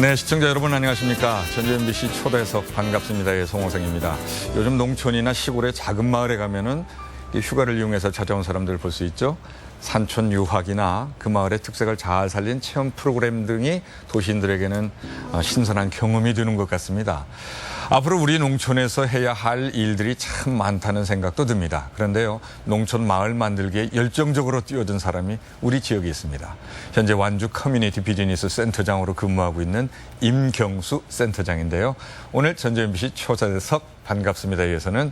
네, 시청자 여러분 안녕하십니까. 전주 MBC 초대석 반갑습니다. 예, 송호생입니다. 요즘 농촌이나 시골의 작은 마을에 가면은 휴가를 이용해서 찾아온 사람들 볼 수 있죠. 산촌 유학이나 그 마을의 특색을 잘 살린 체험 프로그램 등이 도시인들에게는 신선한 경험이 되는 것 같습니다. 앞으로 우리 농촌에서 해야 할 일들이 참 많다는 생각도 듭니다. 그런데요, 농촌 마을 만들기에 열정적으로 뛰어든 사람이 우리 지역에 있습니다. 현재 완주 커뮤니티 비즈니스 센터장으로 근무하고 있는 임경수 센터장인데요. 오늘 전주 MBC 초대석 반갑습니다. 에서는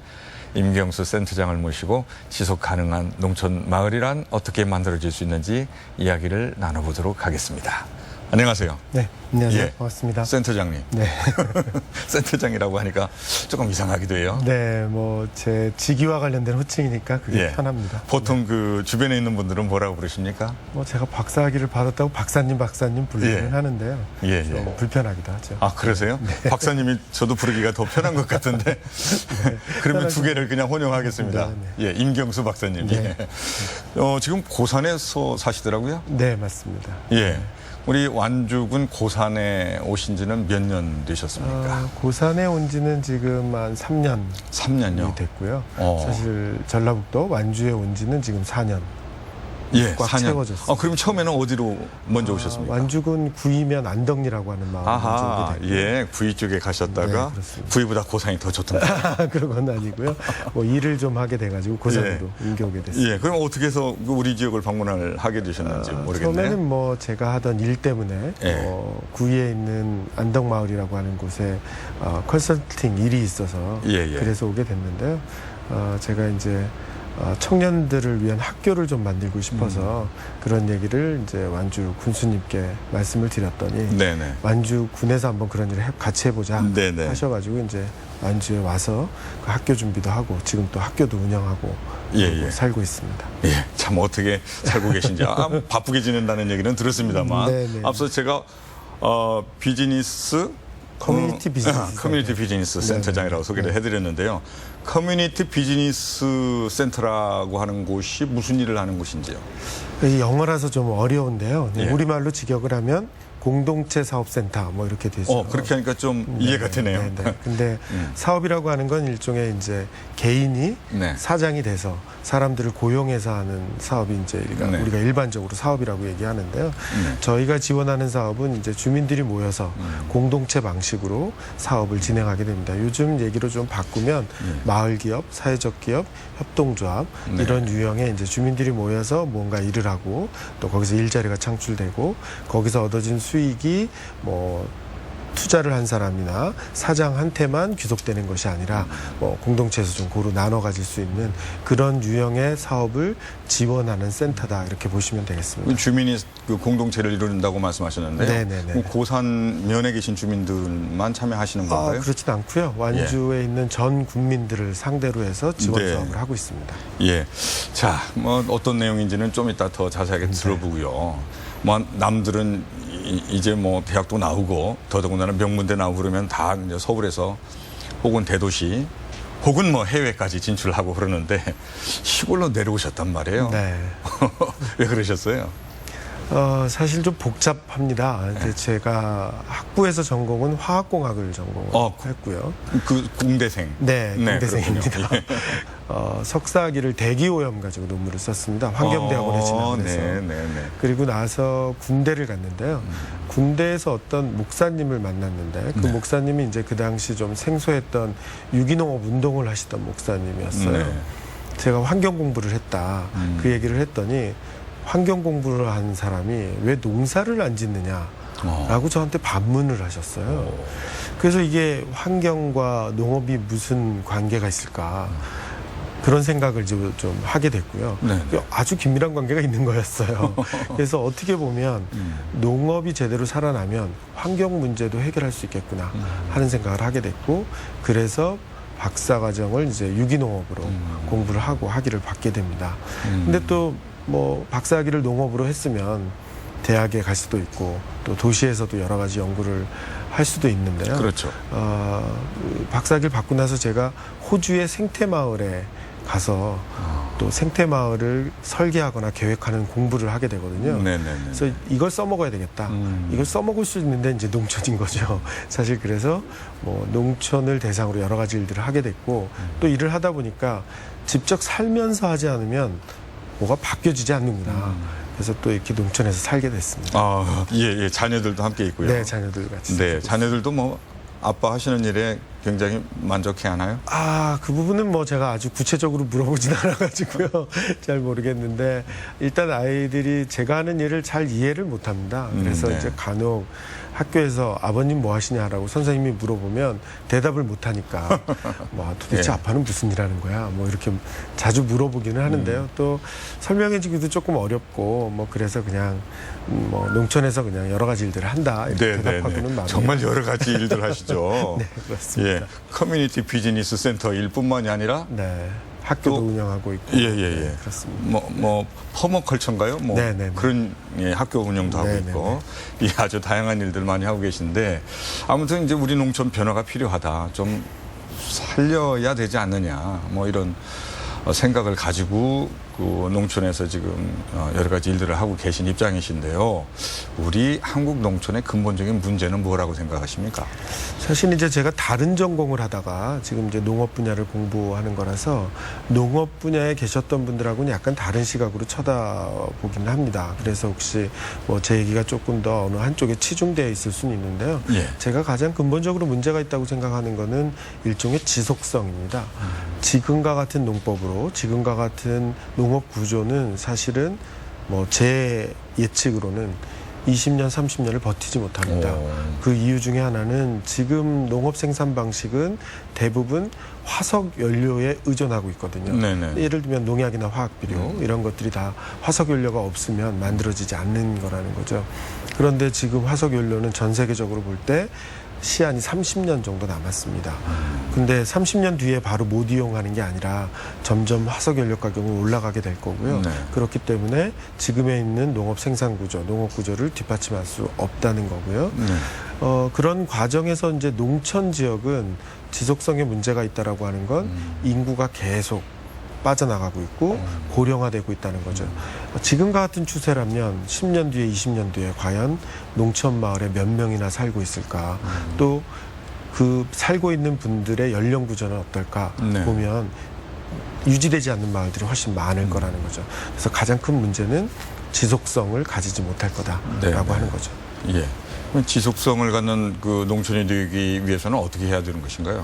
임경수 센터장을 모시고 지속 가능한 농촌 마을이란 어떻게 만들어질 수 있는지 이야기를 나눠보도록 하겠습니다. 안녕하세요. 네, 안녕하세요. 예, 반갑습니다. 센터장님. 네. 센터장이라고 하니까 조금 이상하기도 해요. 네, 뭐 제 직위와 관련된 호칭이니까 그게 예. 편합니다. 보통 그 주변에 있는 분들은 뭐라고 부르십니까? 뭐 제가 박사학위를 받았다고 박사님 부르기는 예. 하는데요. 예, 좀 예. 불편하기도 하죠. 아, 그러세요? 네. 박사님이 저도 부르기가 더 편한 것 같은데. 그러면 두 개를 그냥 혼용하겠습니다. 네, 예, 임경수 박사님. 네. 예. 지금 고산에서 사시더라고요? 네, 맞습니다. 예. 우리 완주군 고산에 오신 지는 몇 년 되셨습니까? 고산에 온 지는 지금 한 3년이 3년요? 됐고요. 어. 사실 전라북도 완주에 온 지는 지금 4년. 예, 꽉 4년. 채워졌습니다. 그럼 처음에는 어디로 먼저 오셨습니까? 완주군 구이면 안덕리라고 하는 마을 먼저 아하, 오게 됐고요. 예, 구이 쪽에 가셨다가 네, 그렇습니다. 구이보다 고산이 더 좋던가. 그런 건 아니고요. 뭐 일을 좀 하게 돼가지고 고산으로 옮겨오게 됐습니다. 예, 그럼 어떻게 해서 우리 지역을 방문을 하게 되셨는지 모르겠네요. 처음에는 뭐 제가 하던 일 때문에 예. 구이에 있는 안덕마을이라고 하는 곳에 컨설팅 일이 있어서 예, 예. 그래서 오게 됐는데요. 제가 이제 청년들을 위한 학교를 좀 만들고 싶어서 그런 얘기를 이제 완주 군수님께 말씀을 드렸더니 네네. 완주 군에서 한번 그런 일을 같이 해보자 네네. 하셔가지고 이제 완주에 와서 그 학교 준비도 하고 지금 또 학교도 운영하고 예, 예. 살고 있습니다. 예, 참 어떻게 살고 계신지 바쁘게 지낸다는 얘기는 들었습니다만 네네. 앞서 제가 비즈니스 커뮤니티 비즈니스 커뮤니티 비즈니스 센터장이라고 소개를 해드렸는데요. 커뮤니티 비즈니스 센터라고 하는 곳이 무슨 일을 하는 곳인지요? 이 영어라서 좀 어려운데요. 예. 우리말로 직역을 하면 공동체 사업센터 뭐 이렇게 되죠. 그렇게 하니까 좀 이해가 되네요. 네. 근데 사업이라고 하는 건 일종의 이제 개인이 네. 사장이 돼서 사람들을 고용해서 하는 사업이 이제 네. 우리가 일반적으로 사업이라고 얘기하는데요. 네. 저희가 지원하는 사업은 이제 주민들이 모여서 공동체 방식으로 사업을 진행하게 됩니다. 요즘 얘기로 좀 바꾸면 마을 기업, 사회적 기업, 협동조합 네. 이런 유형의 이제 주민들이 모여서 뭔가 일을 하고 또 거기서 일자리가 창출되고 거기서 얻어진 수익이 뭐 투자를 한 사람이나 사장한테만 귀속되는 것이 아니라 뭐 공동체에서 좀 고루 나눠 가질 수 있는 그런 유형의 사업을 지원하는 센터다 이렇게 보시면 되겠습니다. 주민이 그 공동체를 이룬다고 말씀하셨는데요. 네네네. 그럼 고산 면에 계신 주민들만 참여하시는 건가요? 그렇진 않고요. 완주에 있는 전 국민들을 상대로 해서 지원 네. 사업을 하고 있습니다. 예. 자, 뭐 어떤 내용인지는 좀 이따 더 자세하게 들어보고요. 뭐 남들은 이제 뭐 대학도 나오고 더더군다나 명문대 나오고 그러면 다 이제 서울에서 혹은 대도시 혹은 뭐 해외까지 진출하고 그러는데 시골로 내려오셨단 말이에요. 네. 왜 그러셨어요? 사실 좀 복잡합니다. 이제 제가 학부에서 전공은 화학공학을 전공했고요. 그 공대생. 네, 공대생입니다. 그렇군요. 예. 석사학위를 대기오염 가지고 논문을 썼습니다. 환경대학원에 진학을 해서. 네. 그리고 나서 군대를 갔는데요. 군대에서 어떤 목사님을 만났는데 그 네. 목사님이 이제 그 당시 좀 생소했던 유기농업 운동을 하시던 목사님이었어요. 네. 제가 환경 공부를 했다. 그 얘기를 했더니 환경 공부를 한 사람이 왜 농사를 안 짓느냐라고 저한테 반문을 하셨어요. 그래서 이게 환경과 농업이 무슨 관계가 있을까 그런 생각을 좀 하게 됐고요. 네. 아주 긴밀한 관계가 있는 거였어요. 그래서 어떻게 보면 농업이 제대로 살아나면 환경 문제도 해결할 수 있겠구나 하는 생각을 하게 됐고 그래서 박사과정을 이제 유기농업으로 공부를 하고 학위를 받게 됩니다. 근데 또 뭐 박사학위를 농업으로 했으면 대학에 갈 수도 있고 또 도시에서도 여러 가지 연구를 할 수도 있는데요. 그렇죠. 박사학위를 받고 나서 제가 호주의 생태마을에 가서 또 생태 마을을 설계하거나 계획하는 공부를 하게 되거든요. 네네네. 그래서 이걸 써먹어야 되겠다. 이걸 써먹을 수 있는데 이제 농촌인 거죠. 사실 그래서 뭐 농촌을 대상으로 여러 가지 일들을 하게 됐고 또 일을 하다 보니까 직접 살면서 하지 않으면 뭐가 바뀌어지지 않는구나. 그래서 또 이렇게 농촌에서 살게 됐습니다. 아, 예. 자녀들도 함께 있고요. 네, 자녀들 같이. 네, 살고 자녀들도 뭐 아빠 하시는 일에 굉장히 만족해 하나요? 그 부분은 뭐 제가 아주 구체적으로 물어보진 않아가지고요. 잘 모르겠는데, 일단 아이들이 제가 하는 일을 잘 이해를 못 합니다. 그래서 네. 이제 간혹 학교에서 아버님 뭐 하시냐라고 선생님이 물어보면 대답을 못 하니까, 뭐 도대체 예. 아빠는 무슨 일 하는 거야? 뭐 이렇게 자주 물어보기는 하는데요. 또 설명해주기도 조금 어렵고, 뭐 그래서 그냥 뭐 농촌에서 그냥 여러 가지 일들을 한다. 이렇게 대답하고는 마음이. 정말 여러 가지 일들 하시죠. 네, 그렇습니다. 예, 커뮤니티 비즈니스 센터 일뿐만이 아니라 네. 학교도 또- 운영하고 있고. 예. 네, 그렇습니다. 뭐 퍼머컬처인가요? 뭐 네네네. 그런 예, 학교 운영도 하고 네네네. 있고 예, 아주 다양한 일들 많이 하고 계신데 아무튼 이제 우리 농촌 변화가 필요하다. 좀 살려야 되지 않느냐. 뭐 이런 생각을 가지고 그 농촌에서 지금 여러 가지 일들을 하고 계신 입장이신데요. 우리 한국 농촌의 근본적인 문제는 뭐라고 생각하십니까? 사실 이제 제가 다른 전공을 하다가 지금 이제 농업 분야를 공부하는 거라서 농업 분야에 계셨던 분들하고는 약간 다른 시각으로 쳐다보기는 합니다. 그래서 혹시 뭐 제 얘기가 조금 더 어느 한쪽에 치중되어 있을 수는 있는데요. 예. 제가 가장 근본적으로 문제가 있다고 생각하는 거는 일종의 지속성입니다. 지금과 같은 농법으로 지금과 같은 농업 구조는 사실은 뭐 제 예측으로는 20년, 30년을 버티지 못합니다. 그 이유 중에 하나는 지금 농업 생산 방식은 대부분 화석 연료에 의존하고 있거든요. 네네. 예를 들면 농약이나 화학 비료 이런 것들이 다 화석 연료가 없으면 만들어지지 않는 거라는 거죠. 그런데 지금 화석 연료는 전 세계적으로 볼 때 시한이 30년 정도 남았습니다. 근데 30년 뒤에 바로 못 이용하는 게 아니라 점점 화석연료 가격은 올라가게 될 거고요. 네. 그렇기 때문에 지금에 있는 농업 생산 구조, 농업 구조를 뒷받침할 수 없다는 거고요. 네. 그런 과정에서 이제 농촌 지역은 지속성에 문제가 있다라고 하는 건 인구가 계속 빠져나가고 있고 고령화되고 있다는 거죠. 지금과 같은 추세라면 10년 뒤에 20년 뒤에 과연 농촌 마을에 몇 명이나 살고 있을까? 또 그 살고 있는 분들의 연령 구조는 어떨까? 네. 보면 유지되지 않는 마을들이 훨씬 많을 거라는 거죠. 그래서 가장 큰 문제는 지속성을 가지지 못할 거다라고 네, 네. 하는 거죠. 예. 그럼 지속성을 갖는 그 농촌이 되기 위해서는 어떻게 해야 되는 것인가요?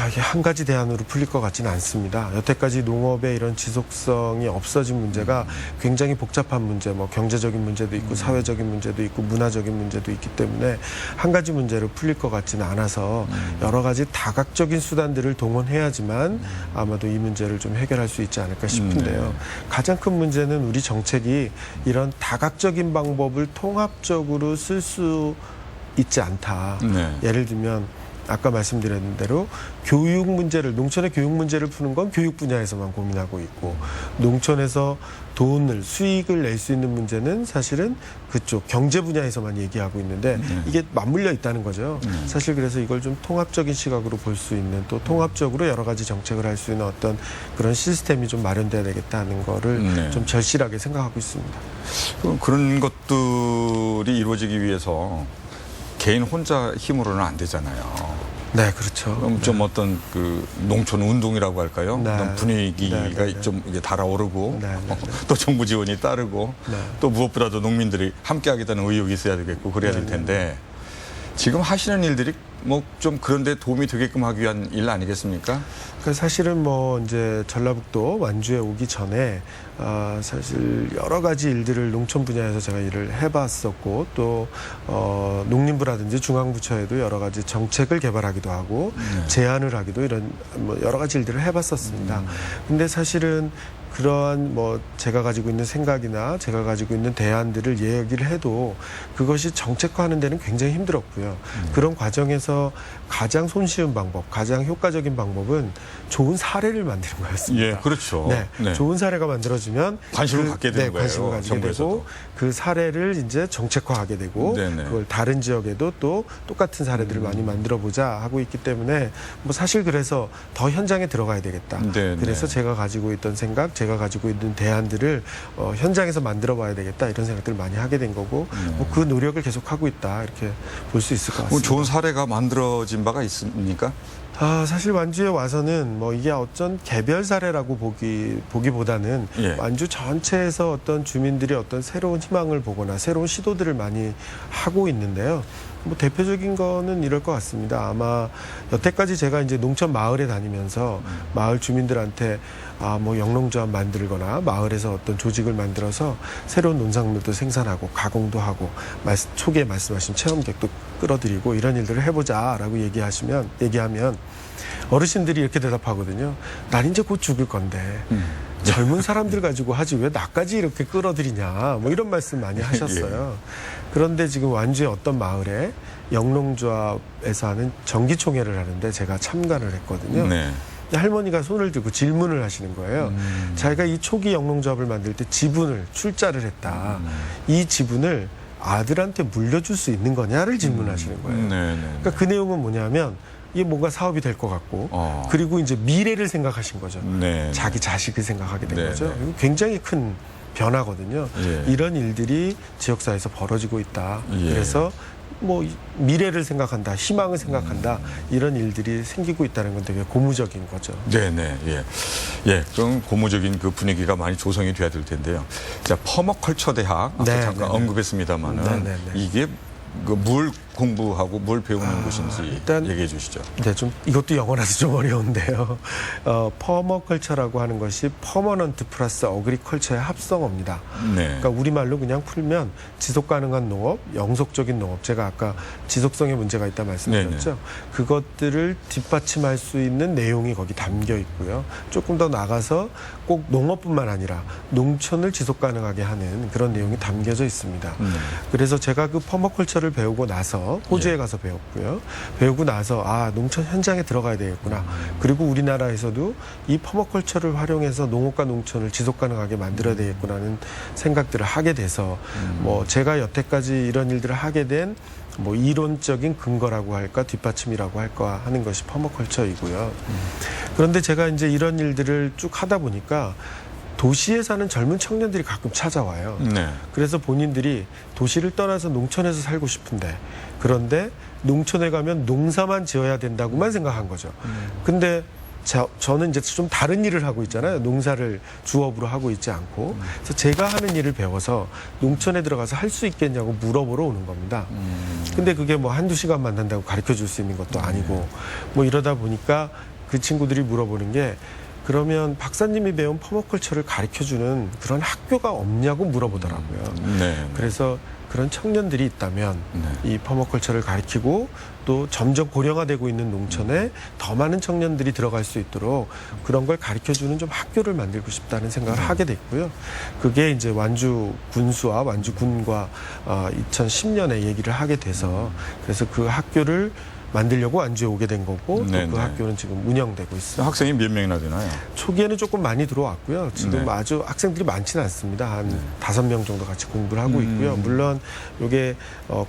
이게 한 가지 대안으로 풀릴 것 같지는 않습니다. 여태까지 농업의 이런 지속성이 없어진 문제가 굉장히 복잡한 문제, 뭐 경제적인 문제도 있고 사회적인 문제도 있고 문화적인 문제도 있기 때문에 한 가지 문제로 풀릴 것 같지는 않아서 여러 가지 다각적인 수단들을 동원해야지만 아마도 이 문제를 좀 해결할 수 있지 않을까 싶은데요. 가장 큰 문제는 우리 정책이 이런 다각적인 방법을 통합적으로 쓸 수 있지 않다. 네. 예를 들면 아까 말씀드린 대로 교육 문제를 농촌의 교육 문제를 푸는 건 교육 분야에서만 고민하고 있고 농촌에서 돈을 수익을 낼 수 있는 문제는 사실은 그쪽 경제 분야에서만 얘기하고 있는데 이게 맞물려 있다는 거죠. 사실 그래서 이걸 좀 통합적인 시각으로 볼 수 있는 또 통합적으로 여러 가지 정책을 할 수 있는 어떤 그런 시스템이 좀 마련돼야 되겠다는 거를 네. 좀 절실하게 생각하고 있습니다. 그런 것들이 이루어지기 위해서 개인 혼자 힘으로는 안 되잖아요. 네, 그렇죠. 그럼 좀 어떤 그 농촌 운동이라고 할까요? 네. 어떤 분위기가 네, 네, 네. 좀 이게 달아오르고 네, 네, 네. 또 정부 지원이 따르고 네. 또 무엇보다도 농민들이 함께하겠다는 의욕이 있어야 되겠고 그래야 될 텐데 지금 하시는 일들이 뭐 좀 그런데 도움이 되게끔 하기 위한 일 아니겠습니까? 그 사실은 뭐 이제 전라북도 완주에 오기 전에 사실 여러 가지 일들을 농촌 분야에서 제가 일을 해봤었고 또 농림부라든지 중앙부처에도 여러 가지 정책을 개발하기도 하고 제안을 하기도 이런 뭐 여러 가지 일들을 해봤었습니다. 근데 사실은 그러한 뭐 제가 가지고 있는 생각이나 제가 가지고 있는 대안들을 얘기를 해도 그것이 정책화하는 데는 굉장히 힘들었고요. 그런 과정에서 가장 손쉬운 방법, 가장 효과적인 방법은 좋은 사례를 만드는 거였습니다. 예, 그렇죠. 네, 네. 좋은 사례가 만들어지면 관심을 갖게 되는 거예요, 관심을 가지게 정부에서도. 되고 그 사례를 이제 정책화하게 되고 네네. 그걸 다른 지역에도 또 똑같은 사례들을 많이 만들어 보자 하고 있기 때문에 뭐 사실 그래서 더 현장에 들어가야 되겠다. 네네. 그래서 제가 가지고 있던 생각, 제가 가지고 있는 대안들을 현장에서 만들어 봐야 되겠다 이런 생각들을 많이 하게 된 거고 뭐 그 노력을 계속 하고 있다 이렇게 볼 수 있을 것 뭐 같습니다. 좋은 사례가 만들어진 바가 있습니까? 사실 완주에 와서는 뭐 이게 어쩐 개별 사례라고 보기보다는 예. 완주 전체에서 어떤 주민들이 어떤 새로운 희망을 보거나 새로운 시도들을 많이 하고 있는데요. 뭐 대표적인 거는 이럴 것 같습니다. 아마 여태까지 제가 이제 농촌 마을에 다니면서 마을 주민들한테 뭐 영농조합 만들거나 마을에서 어떤 조직을 만들어서 새로운 농산물도 생산하고 가공도 하고 초기에 말씀하신 체험객도 끌어들이고 이런 일들을 해보자라고 얘기하면 어르신들이 이렇게 대답하거든요. 난 이제 곧 죽을 건데 젊은 사람들 가지고 하지 왜 나까지 이렇게 끌어들이냐 뭐 이런 말씀 많이 하셨어요. 그런데 지금 완주의 어떤 마을에 영농조합에서 하는 정기총회를 하는데 제가 참가를 했거든요. 네. 할머니가 손을 들고 질문을 하시는 거예요. 자기가 이 초기 영농조합을 만들 때 지분을 출자를 했다. 이 지분을 아들한테 물려줄 수 있는 거냐를 질문하시는 거예요. 네네. 그러니까 그 내용은 뭐냐면 이게 뭔가 사업이 될 것 같고 그리고 이제 미래를 생각하신 거죠. 네. 자기 자식을 생각하게 된 네, 거죠. 네. 이거 굉장히 큰 변화거든요. 예. 이런 일들이 지역사회에서 벌어지고 있다. 예. 그래서 뭐 미래를 생각한다, 희망을 생각한다 이런 일들이 생기고 있다는 건 되게 고무적인 거죠. 네네. 예. 예. 그럼 고무적인 그 분위기가 많이 조성이 돼야 될 텐데요. 자, 퍼머컬처 대학 아까 네, 잠깐 네, 네. 언급했습니다만은 네, 네, 네. 이게 그 뭘 공부하고 뭘 배우는 곳인지 일단 얘기해 주시죠. 네, 좀 이것도 영어라서 좀 어려운데요. 퍼머컬처라고 하는 것이 퍼머넌트 플러스 어그리컬처의 합성어입니다. 네. 그러니까 우리말로 그냥 풀면 지속 가능한 농업, 영속적인 농업. 제가 아까 지속성에 문제가 있다 말씀드렸죠. 그것들을 뒷받침할 수 있는 내용이 거기 담겨 있고요. 조금 더 나가서 꼭 농업뿐만 아니라 농촌을 지속 가능하게 하는 그런 내용이 담겨져 있습니다. 그래서 제가 그 퍼머컬처를 배우고 나서 호주에 가서 배웠고요. 배우고 나서 농촌 현장에 들어가야 되겠구나. 그리고 우리나라에서도 이 퍼머컬처를 활용해서 농업과 농촌을 지속 가능하게 만들어야 되겠구나는 생각들을 하게 돼서 뭐 제가 여태까지 이런 일들을 하게 된 뭐 이론적인 근거라고 할까 뒷받침이라고 할까 하는 것이 퍼머컬처이고요. 그런데 제가 이제 이런 일들을 쭉 하다 보니까 도시에 사는 젊은 청년들이 가끔 찾아와요. 네. 그래서 본인들이 도시를 떠나서 농촌에서 살고 싶은데 그런데 농촌에 가면 농사만 지어야 된다고만 생각한 거죠. 근데 저는 이제 좀 다른 일을 하고 있잖아요. 농사를 주업으로 하고 있지 않고. 그래서 제가 하는 일을 배워서 농촌에 들어가서 할 수 있겠냐고 물어보러 오는 겁니다. 근데 그게 뭐 한두 시간 만난다고 가르쳐 줄 수 있는 것도 아니고 뭐 이러다 보니까 그 친구들이 물어보는 게 그러면 박사님이 배운 퍼머컬처를 가르쳐주는 그런 학교가 없냐고 물어보더라고요. 네. 그래서 그런 청년들이 있다면 이 퍼머컬처를 가르치고 또 점점 고령화되고 있는 농촌에 더 많은 청년들이 들어갈 수 있도록 그런 걸 가르쳐주는 좀 학교를 만들고 싶다는 생각을 하게 됐고요. 그게 이제 완주 군수와 완주 군과 2010년에 얘기를 하게 돼서 그래서 그 학교를 만들려고 완주에 오게 된 거고 또 그 학교는 지금 운영되고 있습니다. 학생이 몇 명이나 되나요? 초기에는 조금 많이 들어왔고요. 지금 아주 학생들이 많지는 않습니다. 한 5명 정도 같이 공부를 하고 있고요. 물론 이게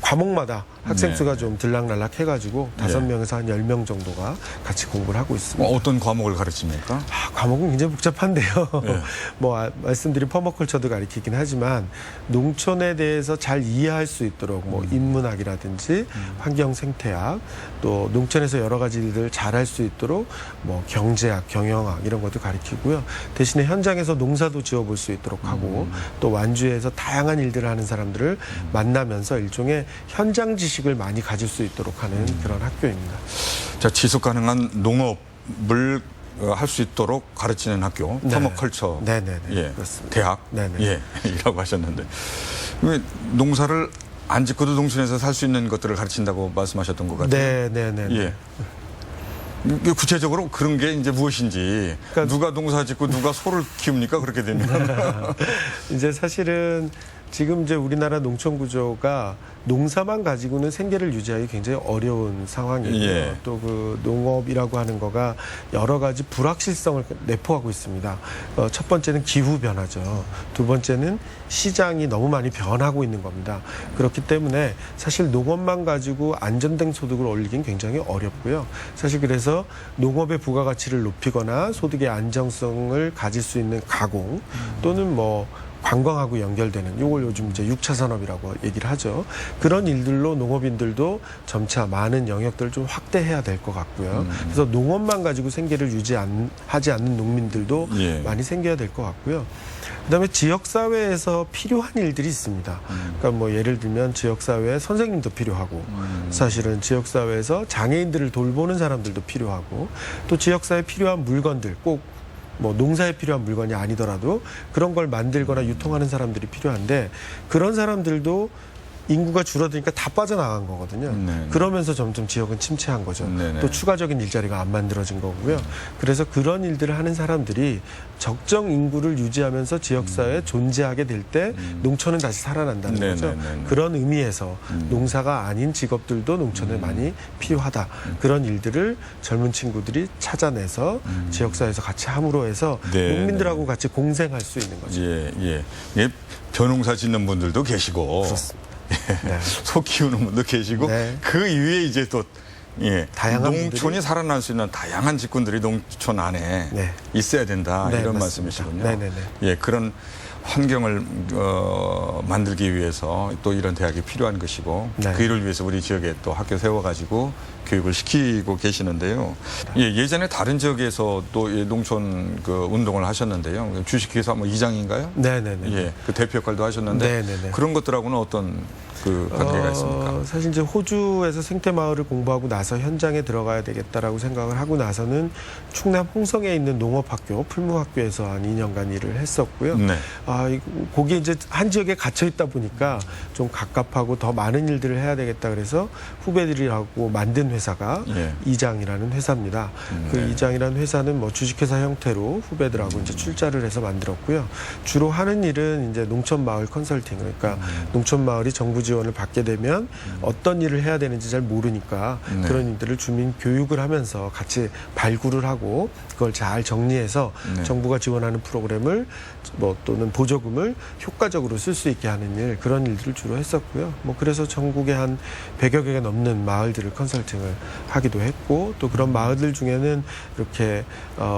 과목마다 학생 수가 좀 들락날락 해가지고 5명에서 한 10명 정도가 같이 공부를 하고 있습니다. 어떤 과목을 가르칩니까? 과목은 굉장히 복잡한데요. 뭐 말씀드린 퍼머컬처도 가르치긴 하지만 농촌에 대해서 잘 이해할 수 있도록 뭐 인문학이라든지 환경 생태학 또 농촌에서 여러 가지 일들 잘할 수 있도록 뭐 경제학, 경영학 이런 것도 가르치고요. 대신에 현장에서 농사도 지어볼 수 있도록 하고 또 완주에서 다양한 일들을 하는 사람들을 만나면서 일종의 현장 지식을 많이 가질 수 있도록 하는 그런 학교입니다. 자, 지속 가능한 농업을 할 수 있도록 가르치는 학교, 퍼머컬처, 네네네. 그렇습니다. 대학, 네네. 이라고 하셨는데 왜 농사를 안 짓고도 농촌에서 살 수 있는 것들을 가르친다고 말씀하셨던 것 같아요. 네네네. 예. 구체적으로 그런 게 이제 무엇인지 누가 농사 짓고 누가 소를 키웁니까? 그렇게 되면 이제 사실은 지금 이제 우리나라 농촌 구조가 농사만 가지고는 생계를 유지하기 굉장히 어려운 상황이고요. 예. 또 그 농업이라고 하는 거가 여러 가지 불확실성을 내포하고 있습니다. 첫 번째는 기후 변화죠. 두 번째는 시장이 너무 많이 변하고 있는 겁니다. 그렇기 때문에 사실 농업만 가지고 안정된 소득을 올리긴 굉장히 어렵고요. 사실 그래서 농업의 부가가치를 높이거나 소득의 안정성을 가질 수 있는 가공 또는 뭐 관광하고 연결되는 요걸 요즘 이제 6차 산업이라고 얘기를 하죠. 그런 일들로 농업인들도 점차 많은 영역들을 좀 확대해야 될 것 같고요. 그래서 농업만 가지고 생계를 하지 않는 농민들도 예. 많이 생겨야 될 것 같고요. 그다음에 지역사회에서 필요한 일들이 있습니다. 그러니까 뭐 예를 들면 지역사회에 선생님도 필요하고 사실은 지역사회에서 장애인들을 돌보는 사람들도 필요하고 또 지역사회에 필요한 물건들 꼭 뭐 농사에 필요한 물건이 아니더라도 그런 걸 만들거나 유통하는 사람들이 필요한데 그런 사람들도 인구가 줄어드니까 다 빠져나간 거거든요. 네네. 그러면서 점점 지역은 침체한 거죠. 네네. 또 추가적인 일자리가 안 만들어진 거고요. 그래서 그런 일들을 하는 사람들이 적정 인구를 유지하면서 지역사회에 존재하게 될 때 농촌은 다시 살아난다는 거죠. 네네네네. 그런 의미에서 농사가 아닌 직업들도 농촌에 많이 필요하다. 그런 일들을 젊은 친구들이 찾아내서 지역사회에서 같이 함으로 해서 네네. 농민들하고 같이 공생할 수 있는 거죠. 예, 예. 예, 벼농사 짓는 분들도 계시고. 그렇습니다. 네. 소 키우는 분도 계시고 네. 그 이외에 이제 또 예, 다양한 농촌이 분들이- 살아날 수 있는 다양한 직군들이 농촌 안에 네. 있어야 된다 네, 이런 맞습니다. 말씀이시군요. 네네네. 예, 그런 환경을 만들기 위해서 또 이런 대학이 필요한 것이고 네. 그 일을 위해서 우리 지역에 또 학교 세워가지고 교육을 시키고 계시는데요. 예, 예전에 다른 지역에서 또 이 농촌 그 운동을 하셨는데요. 주식회사 뭐 이장인가요? 네네네. 예, 그 대표 역할도 하셨는데 네네네. 그런 것들하고는 어떤 그 관계가 있습니까? 사실 이제 호주에서 생태마을을 공부하고 나서 현장에 들어가야 되겠다라고 생각을 하고 나서는 충남 홍성에 있는 농업학교, 풀무학교에서 한 2년간 일을 했었고요. 네. 거기에 이제 한 지역에 갇혀 있다 보니까 좀 갑갑하고 더 많은 일들을 해야 되겠다 그래서 후배들이라고 만든 회사가 예. 이장이라는 회사입니다. 그 네. 이장이라는 회사는 뭐 주식회사 형태로 후배들하고 이제 출자를 해서 만들었고요. 주로 하는 일은 이제 농촌 마을 컨설팅, 그러니까 농촌 마을이 정부 지원을 받게 되면 어떤 일을 해야 되는지 잘 모르니까 네. 그런 일들을 주민 교육을 하면서 같이 발굴을 하고 그걸 잘 정리해서 네. 정부가 지원하는 프로그램을 뭐 또는 보조금을 효과적으로 쓸 수 있게 하는 일, 그런 일들을 주로 했었고요. 뭐 그래서 전국에 한 100여 개가 넘는 마을들을 컨설팅을 하기도 했고 또 그런 마을들 중에는 이렇게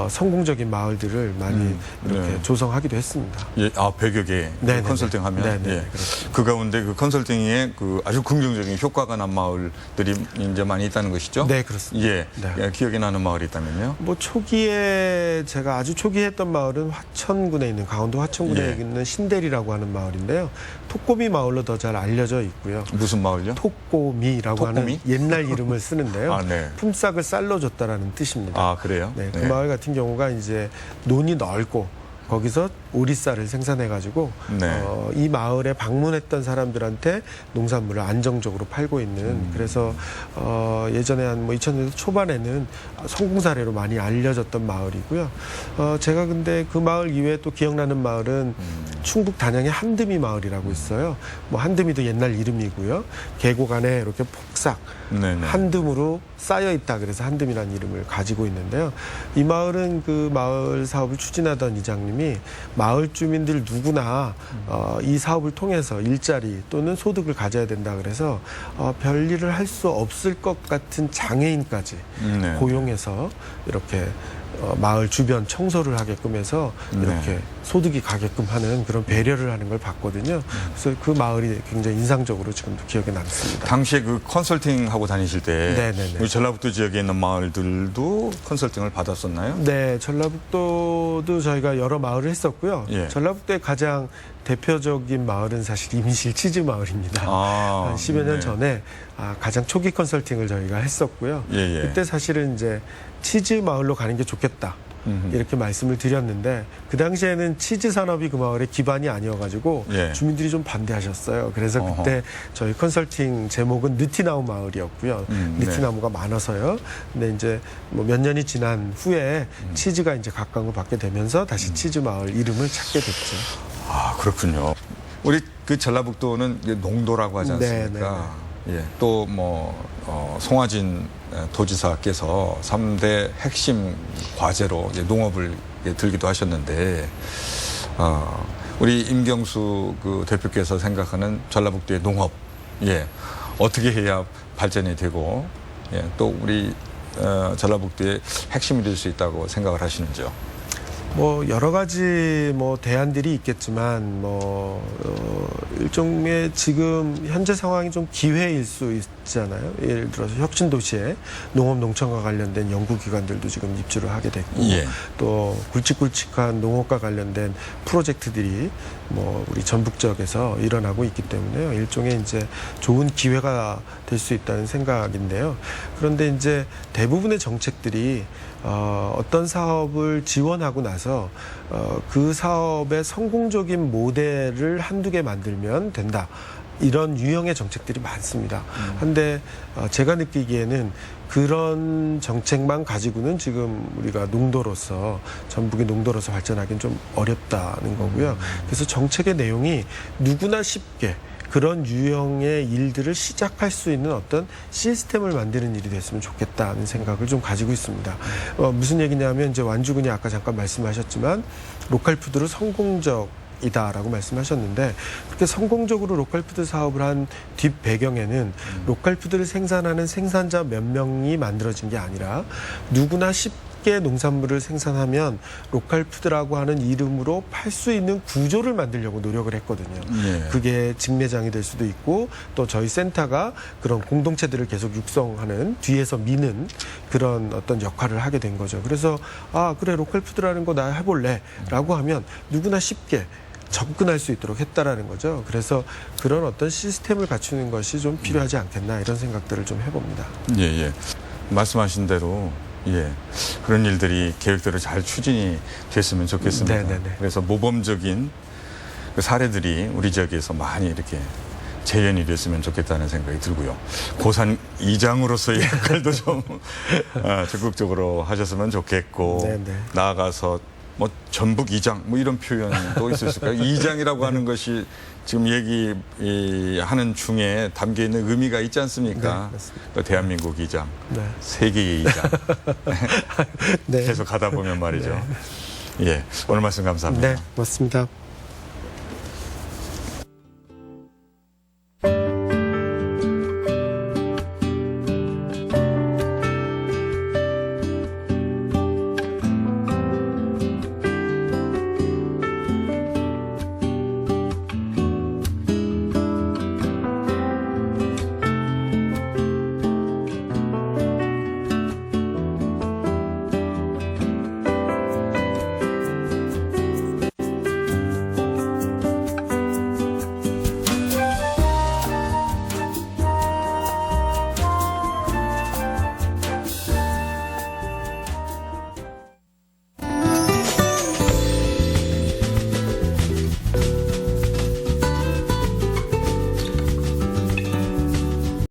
성공적인 마을들을 많이 이렇게 네. 조성하기도 했습니다. 예, 100여 개 네네네. 컨설팅 하면 네네, 예. 그렇습니다. 그 가운데 그 컨설팅에 그 아주 긍정적인 효과가 난 마을들이 이제 많이 있다는 것이죠? 네, 그렇습니다. 예. 네. 예, 기억에 나는 마을이 있다면요? 뭐 초기에 제가 아주 초기에 했던 마을은 화천군에 있는 강원도 화천군에 예. 있는 신대리라고 하는 마을인데요. 톡꼬미 마을로 더 잘 알려져 있고요. 무슨 마을요? 톡꼬미라고 톡꼬미? 하는 옛날 이름을 쓰는데요. 아, 네. 품삯을 쌀로 줬다라는 뜻입니다. 아, 그래요? 네, 그 마을 같은 경우가 이제 논이 넓고 거기서 오리쌀을 생산해가지고 네. 이 마을에 방문했던 사람들한테 농산물을 안정적으로 팔고 있는 그래서 예전에 한 뭐 2000년대 초반에는 성공 사례로 많이 알려졌던 마을이고요. 제가 근데 그 마을 이외에 또 기억나는 마을은 충북 단양의 한드미 마을이라고 있어요. 뭐 한드미도 옛날 이름이고요. 계곡 안에 이렇게 폭삭 네네. 한듬으로 쌓여 있다 그래서 한듬이라는 이름을 가지고 있는데요. 이 마을은 그 마을 사업을 추진하던 이장님이 마을 주민들 누구나 이 사업을 통해서 일자리 또는 소득을 가져야 된다 그래서 별일을 할 수 없을 것 같은 장애인까지 네. 고용해서 이렇게 마을 주변 청소를 하게끔 해서 이렇게 네. 소득이 가게끔 하는 그런 배려를 하는 걸 봤거든요. 그래서 그 마을이 굉장히 인상적으로 지금도 기억에 남습니다. 당시에 그 컨설팅 하고 다니실 때 네네네. 우리 전라북도 지역에 있는 마을들도 컨설팅을 받았었나요? 네, 전라북도도 저희가 여러 마을을 했었고요. 예. 전라북도의 가장 대표적인 마을은 사실 임실 치즈 마을입니다. 아, 한 10여 년 네. 전에 가장 초기 컨설팅을 저희가 했었고요. 예, 예. 그때 사실은 이제 치즈 마을로 가는 게 좋겠다. 이렇게 말씀을 드렸는데 그 당시에는 치즈 산업이 그 마을의 기반이 아니어가지고 예. 주민들이 좀 반대하셨어요. 그래서 그때 저희 컨설팅 제목은 느티나무 마을이었고요. 네. 느티나무가 많아서요. 근데 이제 뭐 몇 년이 지난 후에 치즈가 이제 각광을 받게 되면서 다시 치즈 마을 이름을 찾게 됐죠. 아, 그렇군요. 우리 그 전라북도는 이제 농도라고 하지 네, 않습니까? 예, 또 뭐 송화진 도지사께서 3대 핵심 과제로 이제 농업을 들기도 하셨는데, 우리 임경수 그 대표께서 생각하는 전라북도의 농업, 예, 어떻게 해야 발전이 되고, 예, 또 우리 전라북도의 핵심이 될 수 있다고 생각을 하시는지요? 뭐 여러 가지 뭐 대안들이 있겠지만 일종의 지금 현재 상황이 좀 기회일 수 있잖아요. 예를 들어서 혁신도시에 농업 농촌과 관련된 연구기관들도 지금 입주를 하게 됐고, 예. 또 굵직굵직한 농업과 관련된 프로젝트들이 뭐 우리 전북 지역에서 일어나고 있기 때문에요. 일종의 이제 좋은 기회가 될 수 있다는 생각인데요. 그런데 이제 대부분의 정책들이 어떤 사업을 지원하고 나서 그 사업의 성공적인 모델을 한두 개 만들면 된다. 이런 유형의 정책들이 많습니다. 한데 제가 느끼기에는 그런 정책만 가지고는 지금 우리가 농도로서, 전북이 농도로서 발전하기는 좀 어렵다는 거고요. 그래서 정책의 내용이 누구나 쉽게 그런 유형의 일들을 시작할 수 있는 어떤 시스템을 만드는 일이 됐으면 좋겠다는 생각을 좀 가지고 있습니다. 무슨 얘기냐면, 이제 완주군이 아까 잠깐 말씀하셨지만 로컬푸드로 성공적이다라고 말씀하셨는데, 그렇게 성공적으로 로컬푸드 사업을 한 뒷 배경에는 로컬푸드를 생산하는 생산자 몇 명이 만들어진 게 아니라 누구나 쉽게 농산물을 생산하면 로컬푸드라고 하는 이름으로 팔 수 있는 구조를 만들려고 노력을 했거든요. 예. 그게 직매장이 될 수도 있고, 또 저희 센터가 그런 공동체들을 계속 육성하는, 뒤에서 미는 그런 어떤 역할을 하게 된 거죠. 그래서 그래, 로컬푸드라는 거 나 해볼래 라고 하면 누구나 쉽게 접근할 수 있도록 했다라는 거죠. 그래서 그런 어떤 시스템을 갖추는 것이 좀 필요하지 않겠나, 이런 생각들을 좀 해봅니다. 예, 예. 말씀하신 대로, 예, 그런 일들이 계획대로 잘 추진이 됐으면 좋겠습니다. 네네네. 그래서 모범적인 그 사례들이 우리 지역에서 많이 이렇게 재현이 됐으면 좋겠다는 생각이 들고요. 고산 이장으로서의 역할도 좀 적극적으로 하셨으면 좋겠고, 네네. 나아가서 뭐 전북 이장 뭐 이런 표현도 있었을까요? 이장이라고 하는 것이 지금 얘기하는 중에 담겨 있는 의미가 있지 않습니까? 네, 맞습니다. 또 대한민국 이장, 네. 세계의 이장. 네. 계속 가다 보면 말이죠. 예, 오늘 말씀 감사합니다. 네, 맞습니다.